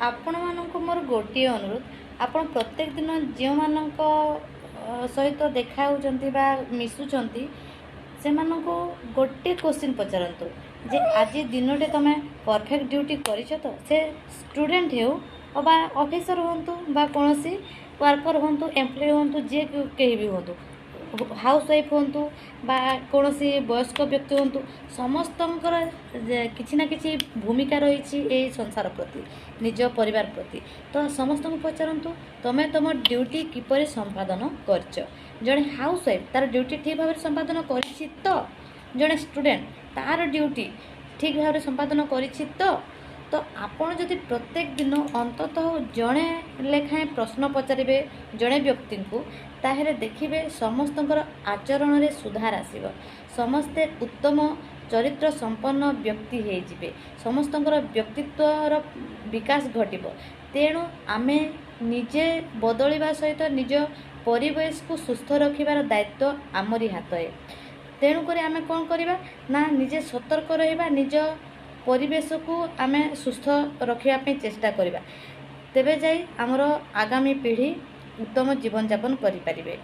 आपण मानक मोर गोटे अनुरोध आपण प्रत्येक दिन जो मानक सहित देखा होचंती बा मिसुचंती से मानक गोटे क्वेश्चन पचारतु जे आज दिनटे तुम परफेक्ट ड्यूटी करिछ तो से स्टूडेंट हो बा ऑफिसर होंतु बा कोनोसी वर्कर होंतु एम्प्लॉय होंतु जे कहीं भी होंतु हाउस वाइफ होंतु बा कोनोसी वयस्क व्यक्ति होंतु समस्तंकर किछि ना किछि भूमिका रही ए संसार प्रति निज परिवार प्रति तो समस्त को पचारतु तमें तुम ड्यूटी किपरि संपादन करछ जड़े हाउस वाइफ तार ड्यूटी ठीक भाव संपादन करिछि तो जड़े स्टूडेंट तार ड्यूटी ठीक भाव संपादन करिछि तो आपण जदि प्रत्येक दिन अंततः जड़े लेखाएं प्रश्न पचारे जड़े व्यक्ति को ताहेले देखिबे समस्तंकर आचरण रे सुधार आसीबो समस्ते उत्तम चरित्र संपन्न व्यक्ति हे जिबे समस्तंकर व्यक्तित्वर विकास घटिबो तेणु आमे निजे बदलिबा सहित निज परिवेश को सुस्थ रखिबार दायित्व आमरी हाथ है तेणु करी आमे कोन करिबा ना निजे सतर्क रहिबा निज परिवेश को आमे सुस्थ रखिबा पे चेष्टा करिबा तेबे जाई हमरो आगामी पीढ़ी उत्तम जीवन यापन करि परिबे।